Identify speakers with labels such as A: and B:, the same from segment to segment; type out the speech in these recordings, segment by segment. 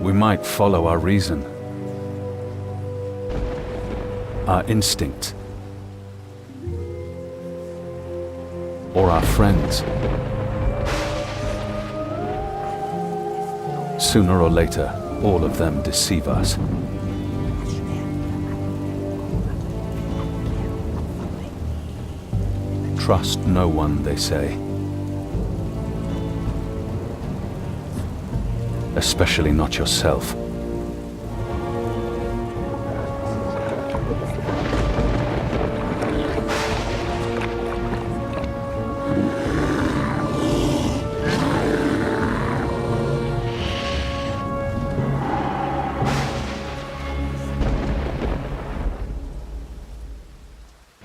A: We might follow our reason, our instinct, or our friends. Sooner or later, all of them deceive us. Trust no one, they say. Especially not yourself.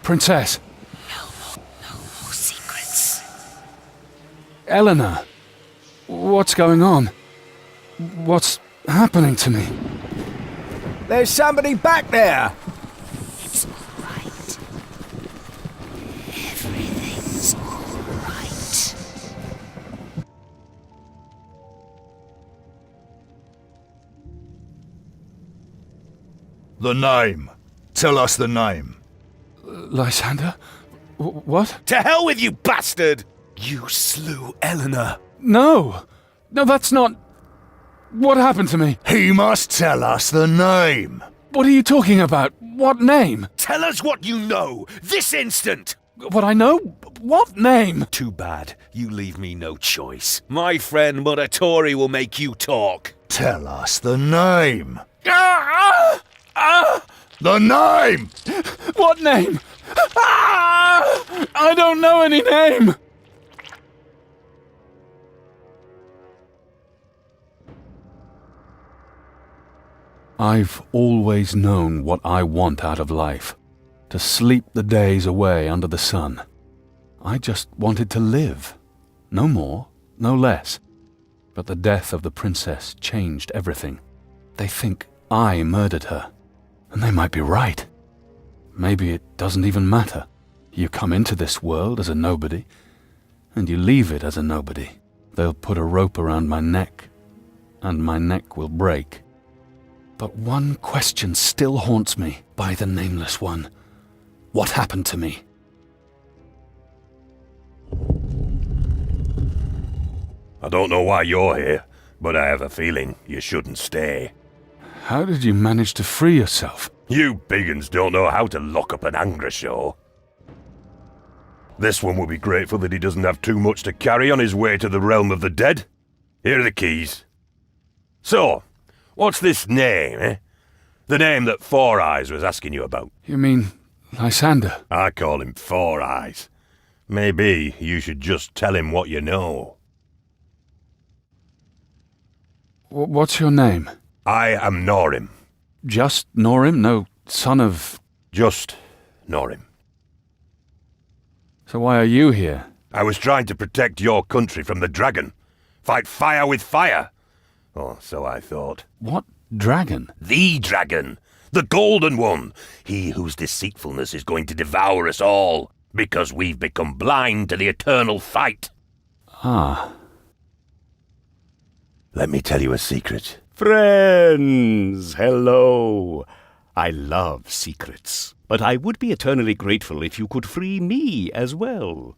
A: Princess!
B: No more secrets.
A: Eleanor! What's going on? What's happening to me?
C: There's somebody back there!
B: It's all right. Everything's all right.
D: The name. Tell us the name.
A: Lysander? What?
C: To hell with you, bastard! You slew Eleanor.
A: No! No, that's not... What happened to me?
D: He must tell us the name.
A: What are you talking about? What name?
C: Tell us what you know, this instant!
A: What I know? What name?
C: Too bad. You leave me no choice. My friend Muratori will make you talk.
D: Tell us the name.
A: Ah! Ah!
D: The name!
A: What name? Ah! I don't know any name! I've always known what I want out of life. To sleep the days away under the sun. I just wanted to live. No more, no less. But the death of the princess changed everything. They think I murdered her. And they might be right. Maybe it doesn't even matter. You come into this world as a nobody, and you leave it as a nobody. They'll put a rope around my neck, and my neck will break. But one question still haunts me, by the Nameless One. What happened to me?
E: I don't know why you're here, but I have a feeling you shouldn't stay.
A: How did you manage to free yourself?
E: You biggins don't know how to lock up an Angra show. This one will be grateful that he doesn't have too much to carry on his way to the realm of the dead. Here are the keys. So, what's this name, eh? The name that Four Eyes was asking you about.
A: You mean Lysander?
E: I call him Four Eyes. Maybe you should just tell him what you know.
A: What's your name?
E: I am Norim.
A: Just Norim? No son of...
E: Just Norim.
A: So why are you here?
E: I was trying to protect your country from the dragon. Fight fire with fire. Oh, so I thought.
A: What dragon?
E: The dragon. The golden one. He whose deceitfulness is going to devour us all. Because we've become blind to the eternal fight.
A: Ah.
E: Let me tell you a secret.
F: Friends, hello. I love secrets, but I would be eternally grateful if you could free me as well.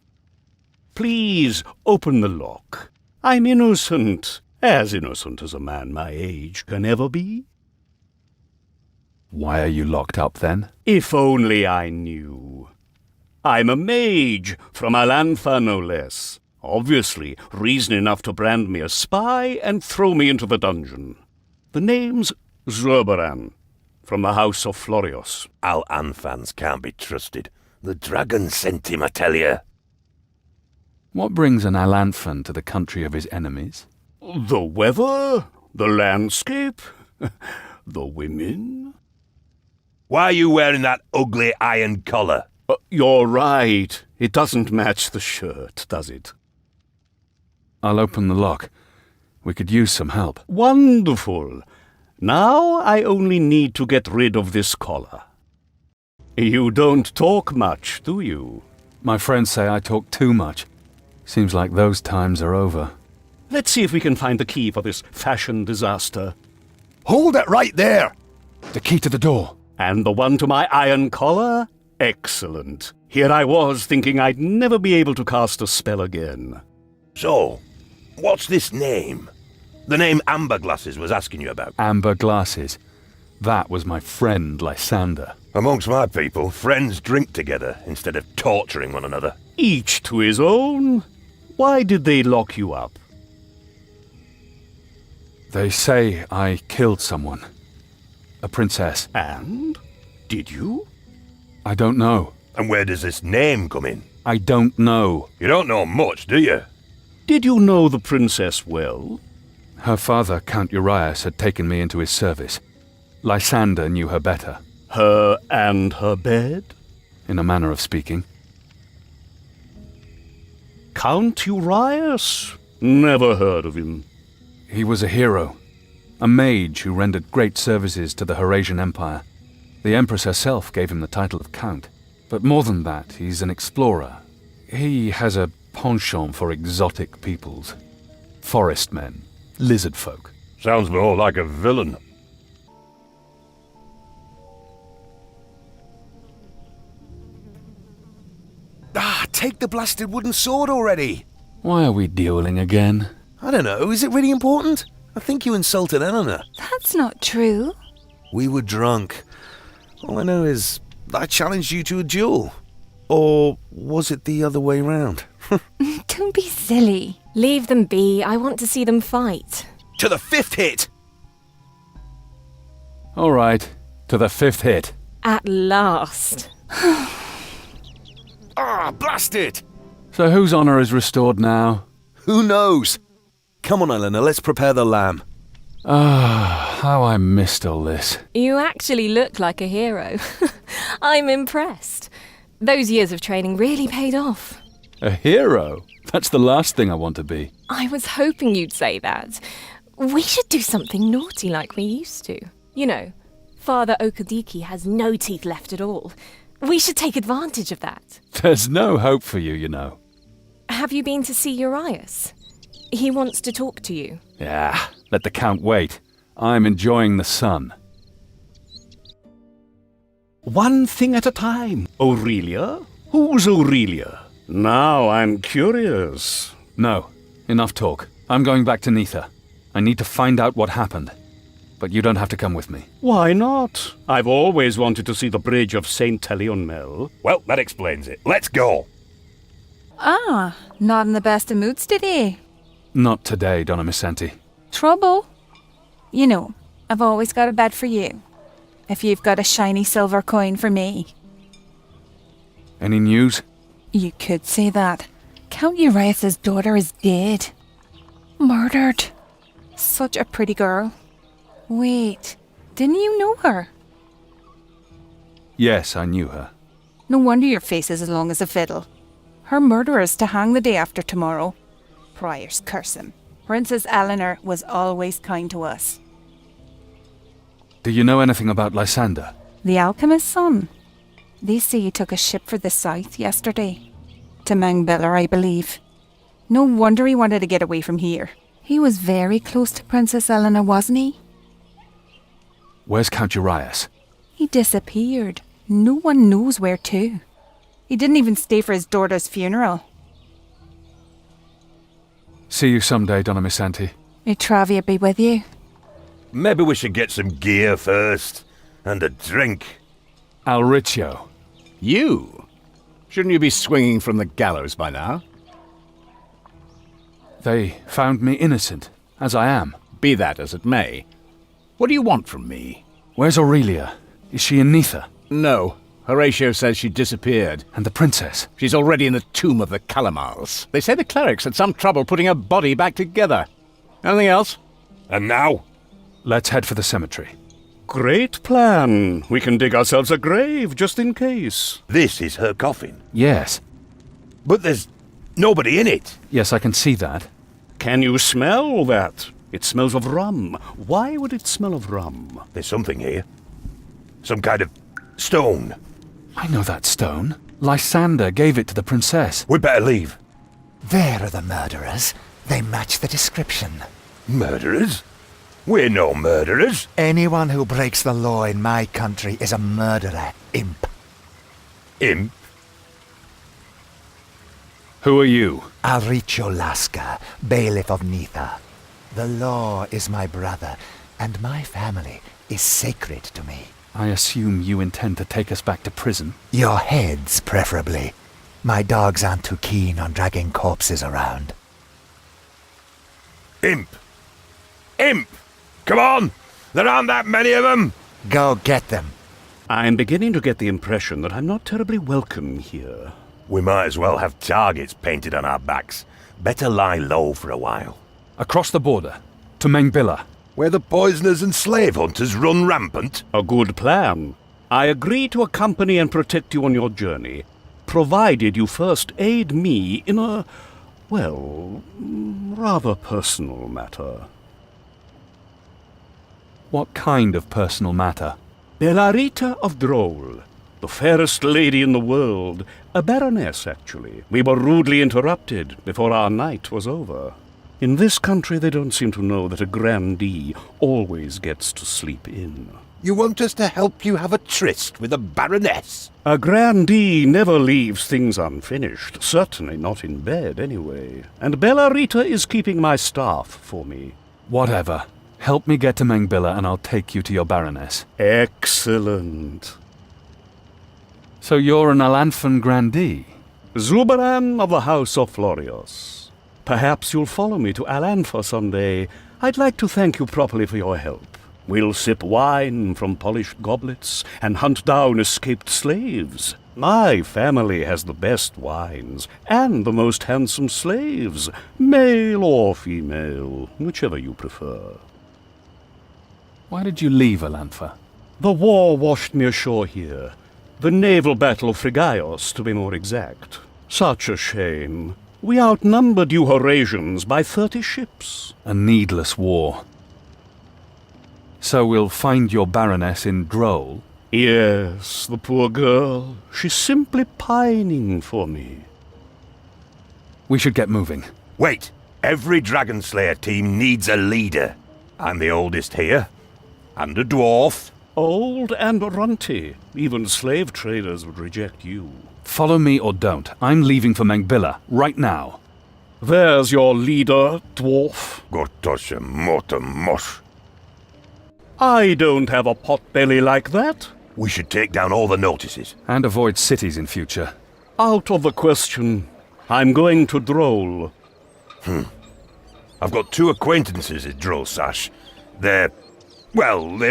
F: Please open the lock. I'm innocent as a man my age can ever be.
A: Why are you locked up then?
F: If only I knew. I'm a mage from Alantha, no less. Obviously, reason enough to brand me a spy and throw me into the dungeon. The name's Zurbaran, from the House of Florios.
E: Al-Anfans can't be trusted. The dragon sent him, I tell you.
A: What brings an Alanthan to the country of his enemies?
F: The weather, the landscape, the women.
E: Why are you wearing that ugly iron collar?
F: You're right. It doesn't match the shirt, does it?
A: I'll open the lock. We could use some help.
F: Wonderful. Now I only need to get rid of this collar. You don't talk much, do you?
A: My friends say I talk too much. Seems like those times are over.
F: Let's see if we can find the key for this fashion disaster.
D: Hold it right there!
A: The key to the door.
F: And the one to my iron collar? Excellent. Here I was thinking I'd never be able to cast a spell again.
E: So, what's this name? The name Amber Glasses was asking you about.
A: Amber glasses. That was my friend Lysander.
E: Amongst my people, friends drink together instead of torturing one another.
F: Each to his own. Why did they lock you up?
A: They say I killed someone. A princess.
F: And? Did you?
A: I don't know.
E: And where does this name come in?
A: I don't know.
E: You don't know much, do you?
F: Did you know the princess well?
A: Her father, Count Urias, had taken me into his service. Lysander knew her better,
F: Her and her bed?
A: in a manner of speaking.
F: Count Urias? Never heard of him.
A: He was a hero, a mage who rendered great services to the Horasian Empire. The Empress herself gave him the title of Count. But more than that, he's an explorer. He has a penchant for exotic peoples. Forest men, lizard folk.
E: Sounds more like a villain.
C: Take the blasted wooden sword already.
A: Why are we dueling again?
C: I don't know, is it really important? I think you insulted Eleanor.
B: That's not true.
C: We were drunk. All I know is I challenged you to a duel. Or was it the other way round?
B: Don't be silly. Leave them be. I want to see them fight.
C: To the 5th hit!
A: All right, to the 5th hit.
B: At last.
C: Blast it!
A: So whose honor is restored now?
C: Who knows? Come on, Eleanor, let's prepare the lamb.
A: How I missed all this.
B: You actually look like a hero. I'm impressed. Those years of training really paid off.
A: A hero? That's the last thing I want to be.
B: I was hoping you'd say that. We should do something naughty like we used to. You know, Father Okadiki has no teeth left at all. We should take advantage of that.
A: There's no hope for you, you know.
B: Have you been to see Urias? He wants to talk to you.
A: Yeah, let the Count wait. I'm enjoying the sun.
F: One thing at a time. Aurelia? Who's Aurelia? Now I'm curious.
A: No, enough talk. I'm going back to Neither. I need to find out what happened. But you don't have to come with me.
F: Why not? I've always wanted to see the bridge of St. Teleonmel.
E: Well, that explains it. Let's go.
G: Not in the best of moods today.
A: Not today, Donna Missenti.
G: Trouble? You know, I've always got a bed for you. If you've got a shiny silver coin for me.
A: Any news?
G: You could say that. Count Urias' daughter is dead. Murdered. Such a pretty girl. Wait, didn't you know her?
A: Yes, I knew her.
G: No wonder your face is as long as a fiddle. Her murderer's to hang the day after tomorrow. Priors curse him. Princess Eleanor was always kind to us.
A: Do you know anything about Lysander?
G: The alchemist's son. They say he took a ship for the south yesterday. To Mangbiller, I believe. No wonder he wanted to get away from here. He was very close to Princess Eleanor, wasn't he?
A: Where's Count Urias?
G: He disappeared. No one knows where to. He didn't even stay for his daughter's funeral.
A: See you someday, Donna Missenti.
G: May Travia be with you.
E: Maybe we should get some gear first. And a drink.
A: Alriccio.
H: You? Shouldn't you be swinging from the gallows by now?
A: They found me innocent, as I am.
H: Be that as it may. What do you want from me?
A: Where's Aurelia? Is she in Neither?
H: No. Horatio says she disappeared.
A: And the princess?
H: She's already in the tomb of the Calamars. They say the clerics had some trouble putting her body back together. Anything else?
E: And now?
A: Let's head for the cemetery.
F: Great plan. We can dig ourselves a grave just in case.
E: This is her coffin.
A: Yes.
E: But there's nobody in it.
A: Yes, I can see that.
F: Can you smell that? It smells of rum. Why would it smell of rum?
E: There's something here. Some kind of stone.
A: I know that stone. Lysander gave it to the princess.
E: We'd better leave.
I: There are the murderers. They match the description.
E: Murderers? We're no murderers.
I: Anyone who breaks the law in my country is a murderer, imp.
E: Imp?
A: Who are you?
I: Alricho Laska, bailiff of Nitha. The law is my brother, and my family is sacred to me.
A: I assume you intend to take us back to prison?
I: Your heads, preferably. My dogs aren't too keen on dragging corpses around.
E: Imp! Imp! Come on! There aren't that many of them!
I: Go get them.
F: I'm beginning to get the impression that I'm not terribly welcome here.
E: We might as well have targets painted on our backs. Better lie low for a while.
A: Across the border, to Mengbilla.
E: Where the poisoners and slave hunters run rampant.
F: A good plan. I agree to accompany and protect you on your journey, provided you first aid me in a, well, rather personal matter.
A: What kind of personal matter?
F: Belarita of Droll, the fairest lady in the world, a baroness, actually. We were rudely interrupted before our night was over. In this country, they don't seem to know that a grandee always gets to sleep in.
E: You want us to help you have a tryst with a baroness?
F: A grandee never leaves things unfinished, certainly not in bed, anyway. And Belarita is keeping my staff for me.
A: Whatever. Help me get to Mengbilla and I'll take you to your baroness.
F: Excellent.
A: So you're an Alanfan grandee?
F: Zubaran of the House of Florios. Perhaps you'll follow me to Alanfa someday. I'd like to thank you properly for your help. We'll sip wine from polished goblets and hunt down escaped slaves. My family has the best wines and the most handsome slaves, male or female, whichever you prefer.
A: Why did you leave Alanfa?
F: The war washed me ashore here. The naval battle of Frigaios, to be more exact. Such a shame. We outnumbered you Horasians by 30 ships.
A: A needless war. So we'll find your baroness in Droll?
F: Yes, the poor girl. She's simply pining for me.
A: We should get moving.
E: Wait! Every Dragon Slayer team needs a leader. I'm the oldest here. And a dwarf.
F: Old and runty. Even slave traders would reject you.
A: Follow me or don't. I'm leaving for Mengbilla, right now.
F: There's your leader, dwarf.
E: Gortosha Mortamosh.
F: I don't have a potbelly like that.
E: We should take down all the notices.
A: And avoid cities in future.
F: Out of the question. I'm going to Droll.
E: I've got 2 acquaintances at Drolsash. They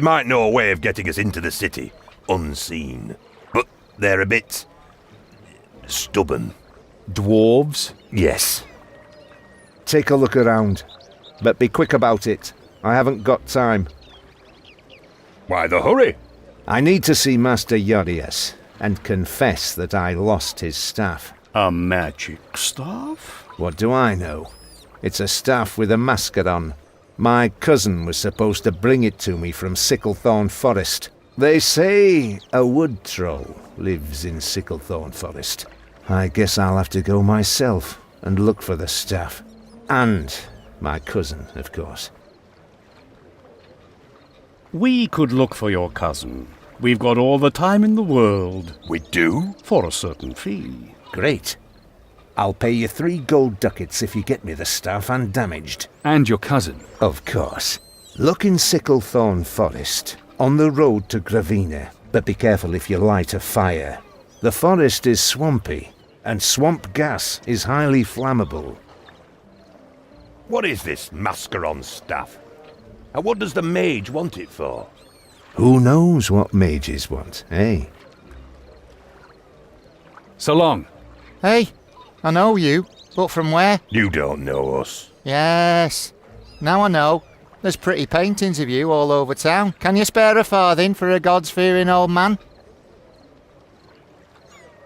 E: might know a way of getting us into the city, unseen. But they're a bit stubborn.
A: Dwarves?
E: Yes.
J: Take a look around, but be quick about it. I haven't got time.
E: Why the hurry?
J: I need to see Master Yorius and confess that I lost his staff.
F: A magic staff?
J: What do I know? It's a staff with a masker on. My cousin was supposed to bring it to me from Sicklethorn Forest. They say a wood troll lives in Sicklethorn Forest. I guess I'll have to go myself and look for the staff. And my cousin, of course.
F: We could look for your cousin. We've got all the time in the world.
E: We do?
F: For a certain fee.
J: Great. I'll pay you 3 gold ducats if you get me the staff undamaged.
A: And your cousin?
J: Of course. Look in Sicklethorn Forest, on the road to Gravina, but be careful if you light a fire. The forest is swampy, and swamp gas is highly flammable.
E: What is this Mascaron staff? And what does the mage want it for?
J: Who knows what mages want, eh?
A: So long.
K: Hey, I know you, but from where?
E: You don't know us.
K: Yes, now I know. There's pretty paintings of you all over town. Can you spare a farthing for a gods-fearing old man?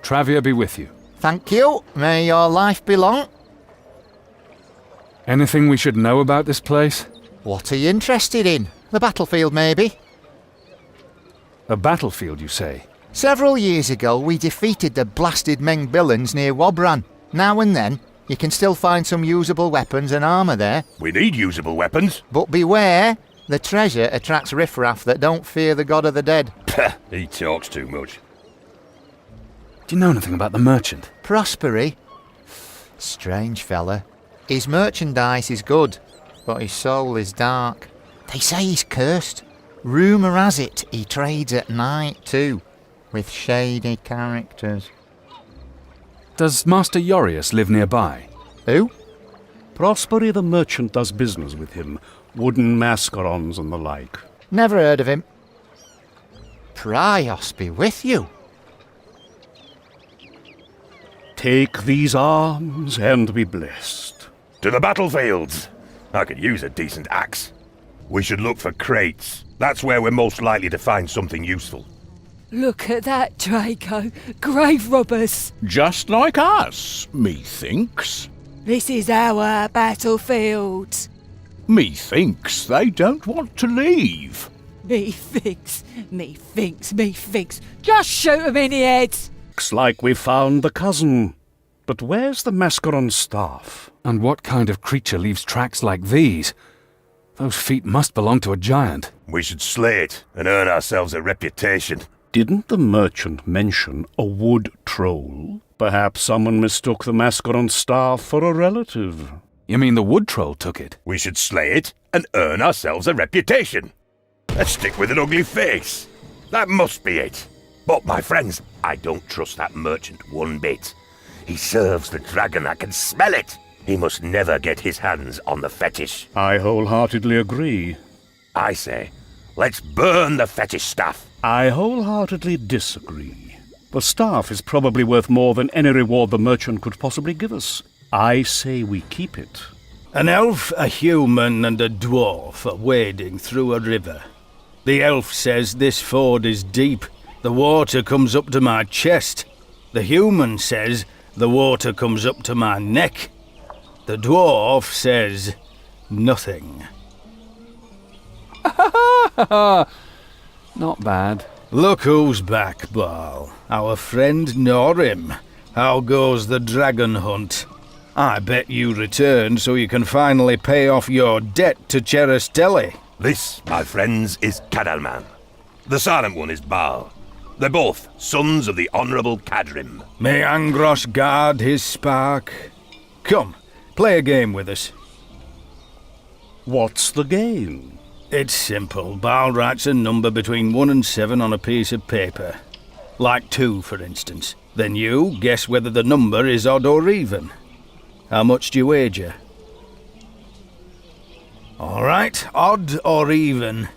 A: Travia be with you.
K: Thank you. May your life be long.
A: Anything we should know about this place?
K: What are you interested in? The battlefield, maybe?
A: A battlefield, you say?
K: Several years ago, we defeated the blasted Mengbillans near Wobran. Now and then, You can still find some usable weapons and armour there.
E: We need usable weapons.
K: But beware, the treasure attracts riffraff that don't fear the god of the dead.
E: He talks too much.
A: Do you know anything about the merchant?
K: Prosperi? Strange fella. His merchandise is good, but his soul is dark. They say he's cursed. Rumour has it he trades at night too, with shady characters.
A: Does Master Yorius live nearby?
K: Who?
F: Prosperi the merchant does business with him, wooden mascarons and the like.
K: Never heard of him. Prios be with you.
F: Take these arms and be blessed.
E: To the battlefields. I could use a decent axe. We should look for crates. That's where we're most likely to find something useful.
L: Look at that, Draco. Grave robbers.
H: Just like us, methinks.
L: This is our battlefield.
H: Methinks they don't want to leave.
L: Methinks. Just shoot 'em in the head.
F: Looks like we found the cousin. But where's the mascaron staff?
A: And what kind of creature leaves tracks like these? Those feet must belong to a giant.
E: We should slay it and earn ourselves a reputation.
F: Didn't the merchant mention a wood troll? Perhaps someone mistook the mascaron staff for a relative.
A: You mean the wood troll took it?
E: We should slay it and earn ourselves a reputation. Let's stick with an ugly face. That must be it. But, my friends, I don't trust that merchant one bit. He serves the dragon, I can smell it. He must never get his hands on the fetish.
F: I wholeheartedly agree.
E: I say, let's burn the fetish staff.
F: I wholeheartedly disagree. The staff is probably worth more than any reward the merchant could possibly give us. I say we keep it.
M: An elf, a human, and a dwarf are wading through a river. The elf says this ford is deep. The water comes up to my chest. The human says the water comes up to my neck. The dwarf says nothing.
A: Not bad.
M: Look who's back, Baal. Our friend Norim. How goes the dragon hunt? I bet you returned so you can finally pay off your debt to Cheristelli.
E: This, my friends, is Cadalman. The silent one is Baal. They're both sons of the Honourable Cadrim.
M: May Angros guard his spark. Come, play a game with us.
F: What's the game?
M: It's simple. Baal writes a number between 1 and 7 on a piece of paper. Like 2, for instance. Then you guess whether the number is odd or even. How much do you wager? All right, odd or even?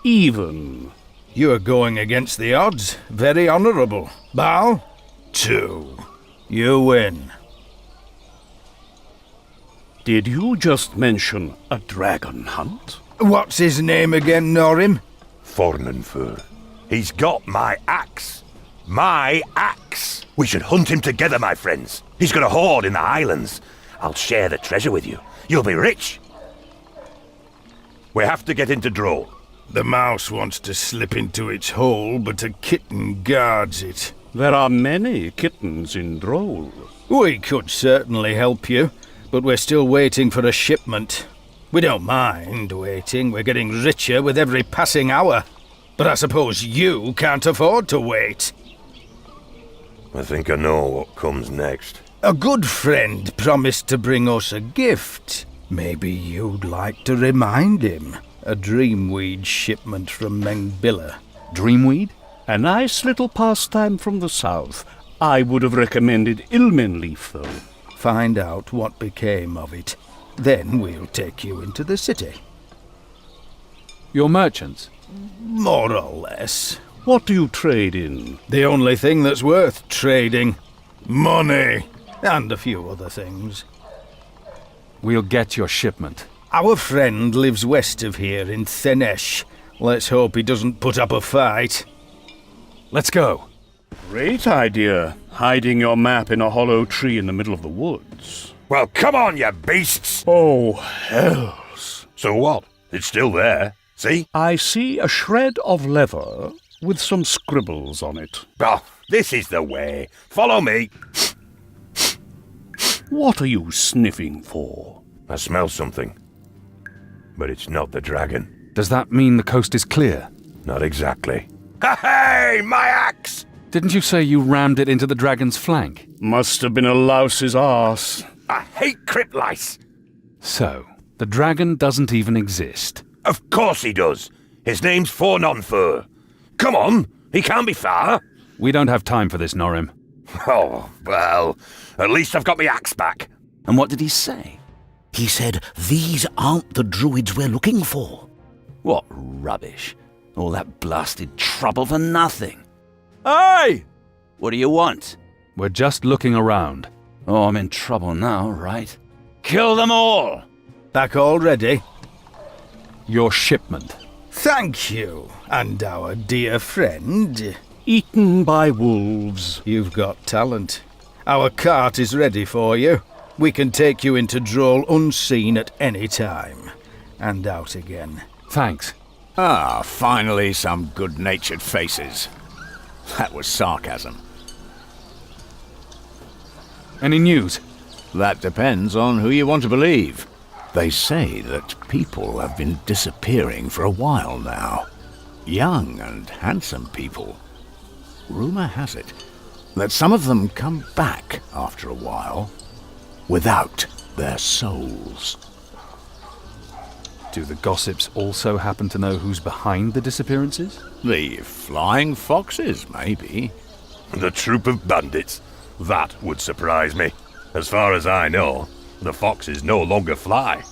F: Even.
M: You are going against the odds. Very honourable. Baal? 2. You win.
F: Did you just mention a dragon hunt?
M: What's his name again, Norim?
E: Fornenfur. He's got my axe. My axe. We should hunt him together, my friends. He's got a hoard in the Highlands. I'll share the treasure with you. You'll be rich. We have to get into Droll.
M: The mouse wants to slip into its hole, but a kitten guards it.
F: There are many kittens in Droll.
M: We could certainly help you, but we're still waiting for a shipment. We don't mind waiting. We're getting richer with every passing hour. But I suppose you can't afford to wait.
E: I think I know what comes next.
M: A good friend promised to bring us a gift. Maybe you'd like to remind him. A dreamweed shipment from Mengbilla.
A: Dreamweed?
F: A nice little pastime from the south. I would have recommended Ilmen leaf, though.
M: Find out what became of it. Then we'll take you into the city.
A: You're merchants?
M: More or less.
F: What do you trade in?
M: The only thing that's worth trading. Money. And a few other things.
A: We'll get your shipment.
M: Our friend lives west of here in Thenesh. Let's hope he doesn't put up a fight.
A: Let's go.
F: Great idea. Hiding your map in a hollow tree in the middle of the woods.
E: Well, come on, you beasts!
F: Oh, hells.
E: So what? It's still there. See?
F: I see a shred of leather with some scribbles on it.
E: Oh, this is the way. Follow me.
F: What are you sniffing for?
E: I smell something. But it's not the dragon.
A: Does that mean the coast is clear?
E: Not exactly. Hey, my axe!
A: Didn't you say you rammed it into the dragon's flank?
F: Must have been a louse's arse.
E: I hate crypt lice!
A: So, the dragon doesn't even exist.
E: Of course he does. His name's Fornonfur. Come on, he can't be far.
A: We don't have time for this, Norim.
E: Oh, well, at least I've got my axe back.
N: And what did he say? He said, these aren't the druids we're looking for. What rubbish. All that blasted trouble for nothing. Hey! What do you want?
A: We're just looking around.
N: Oh, I'm in trouble now, right? Kill them all!
M: Back already?
A: Your shipment.
M: Thank you. And our dear friend.
F: Eaten by wolves.
M: You've got talent. Our cart is ready for you. We can take you into Droll unseen at any time. And out again.
A: Thanks.
H: Ah, finally some good-natured faces. That was sarcasm.
A: Any news?
H: That depends on who you want to believe. They say that people have been disappearing for a while now. Young and handsome people. Rumour has it that some of them come back after a while without their souls.
A: Do the gossips also happen to know who's behind the disappearances?
H: The flying foxes, maybe.
E: The troop of bandits? That would surprise me. As far as I know, the foxes no longer fly.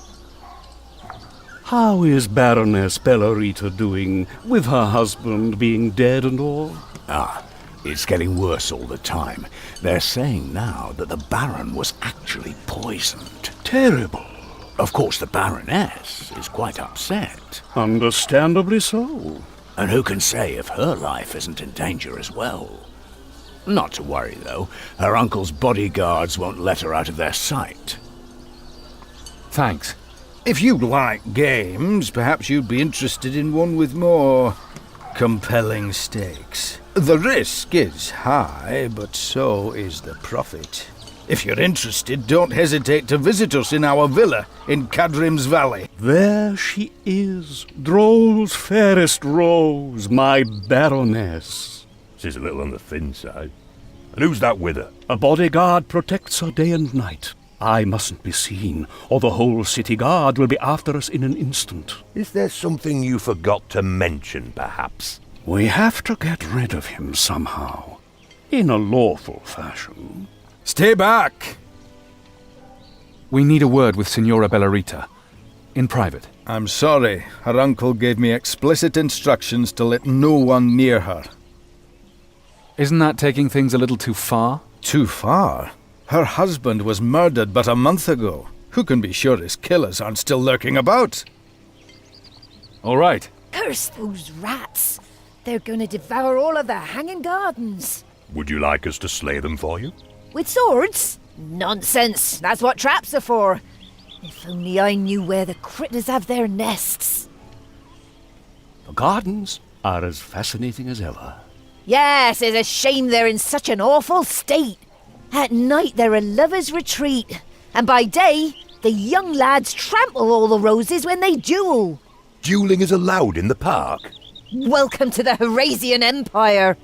F: How is Baroness Bellarita doing, with her husband being dead and all?
H: Ah, it's getting worse all the time. They're saying now that the Baron was actually poisoned.
F: Terrible.
H: Of course, the Baroness is quite upset.
F: Understandably so.
H: And who can say if her life isn't in danger as well? Not to worry, though. Her uncle's bodyguards won't let her out of their sight.
A: Thanks.
M: If you like games, perhaps you'd be interested in one with more compelling stakes. The risk is high, but so is the profit. If you're interested, don't hesitate to visit us in our villa in Cadrim's Valley.
F: There she is, Droll's fairest rose, my Baroness.
E: She's a little on the thin side. And who's that with her?
F: A bodyguard protects her day and night. I mustn't be seen, or the whole city guard will be after us in an instant.
E: Is there something you forgot to mention, perhaps?
F: We have to get rid of him somehow, in a lawful fashion.
M: Stay back!
A: We need a word with Signora Bellarita. In private.
M: I'm sorry. Her uncle gave me explicit instructions to let no one near her.
A: Isn't that taking things a little too far?
M: Too far? Her husband was murdered but a month ago. Who can be sure his killers aren't still lurking about?
A: All right.
L: Curse those rats! They're going to devour all of the hanging gardens.
E: Would you like us to slay them for you?
L: With swords? Nonsense! That's what traps are for. If only I knew where the critters have their nests.
F: The gardens are as fascinating as ever.
L: Yes, it's a shame they're in such an awful state. At night they're a lover's retreat, and by day the young lads trample all the roses when they duel.
E: Dueling is allowed in the park?
L: Welcome to the Herasian Empire.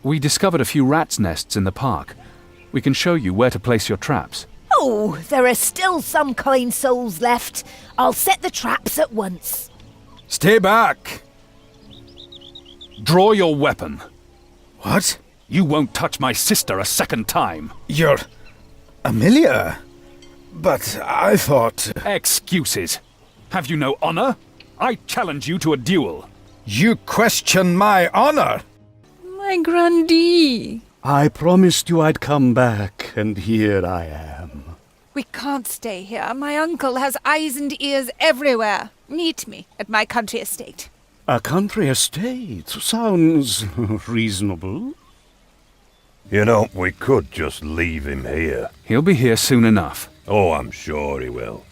A: We discovered a few rats' nests in the park. We can show you where to place your traps.
L: Oh, there are still some kind souls left. I'll set the traps at once.
M: Stay back!
A: Draw your weapon.
M: What?
A: You won't touch my sister a second time.
M: You're... Amelia? But I thought...
A: Excuses. Have you no honor? I challenge you to a duel.
M: You question my honor?
G: My grandee.
F: I promised you I'd come back, and here I am.
G: We can't stay here. My uncle has eyes and ears everywhere. Meet me at my country estate.
F: A country estate sounds reasonable.
E: You know, we could just leave him here.
A: He'll be here soon enough.
E: Oh, I'm sure he will.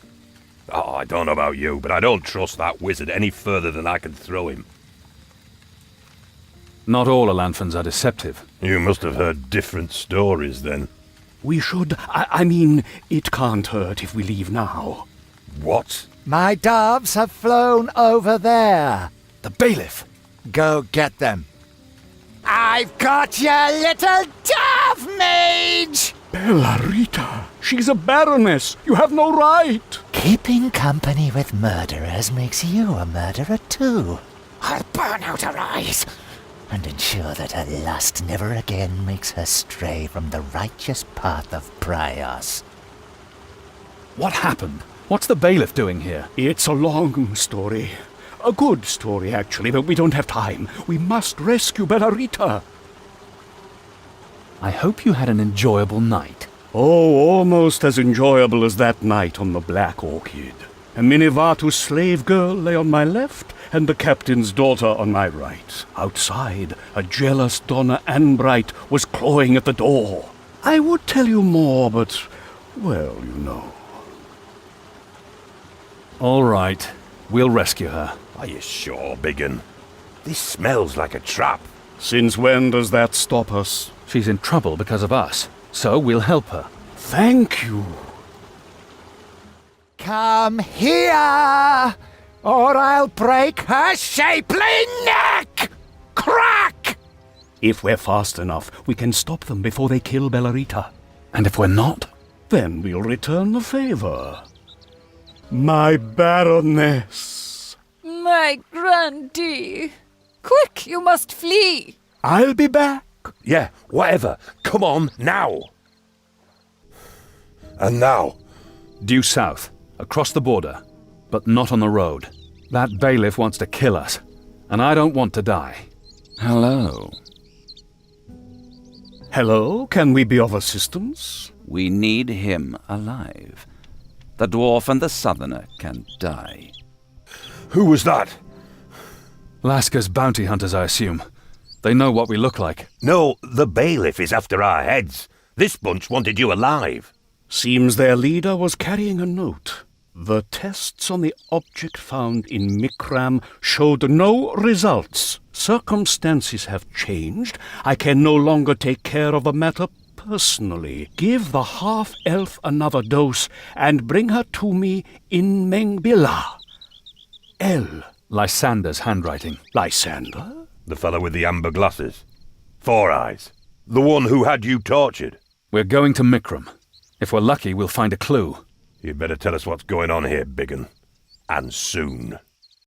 E: Oh, I don't know about you, but I don't trust that wizard any further than I can throw him.
A: Not all Alanfans are deceptive.
E: You must have heard different stories then.
F: We should. I mean, it can't hurt if we leave now.
E: What?
I: My doves have flown over there.
A: The bailiff!
I: Go get them. I've got your little dove, mage!
F: Bellarita, she's a baroness. You have no right.
I: Keeping company with murderers makes you a murderer too. I'll burn out her eyes and ensure that her lust never again makes her stray from the righteous path of Prios.
A: What happened? What's the bailiff doing here?
F: It's a long story. A good story, actually, but we don't have time. We must rescue Bellarita.
A: I hope you had an enjoyable night.
F: Oh, almost as enjoyable as that night on the Black Orchid. A Minivatu slave girl lay on my left, and the captain's daughter on my right. Outside, a jealous Donna Anbright was clawing at the door. I would tell you more, but, well, you know.
A: All right, we'll rescue her.
E: Are you sure, Biggin? This smells like a trap.
F: Since when does that stop us?
A: She's in trouble because of us, so we'll help her.
F: Thank you.
I: Come here, or I'll break her shapely neck! Crack!
F: If we're fast enough, we can stop them before they kill Bellarita.
A: And if we're not?
F: Then we'll return the favor. My baroness.
G: My grandee. Quick, you must flee.
F: I'll be back.
E: Yeah, whatever. Come on, now. And now?
A: Due south, across the border, but not on the road. That bailiff wants to kill us, and I don't want to die.
N: Hello.
F: Hello, can we be of assistance?
N: We need him alive. The dwarf and the southerner can die.
E: Who was that?
A: Lasker's bounty hunters, I assume. They know what we look like.
E: No, the bailiff is after our heads. This bunch wanted you alive.
F: Seems their leader was carrying a note. The tests on the object found in Mikram showed no results. Circumstances have changed. I can no longer take care of the matter personally. Give the half-elf another dose and bring her to me in Mengbilla. L.
A: Lysander's handwriting.
F: Lysander?
E: The fellow with the amber glasses. Four Eyes. The one who had you tortured.
A: We're going to Mikram. If we're lucky, we'll find a clue.
E: You'd better tell us what's going on here, Biggin. And soon.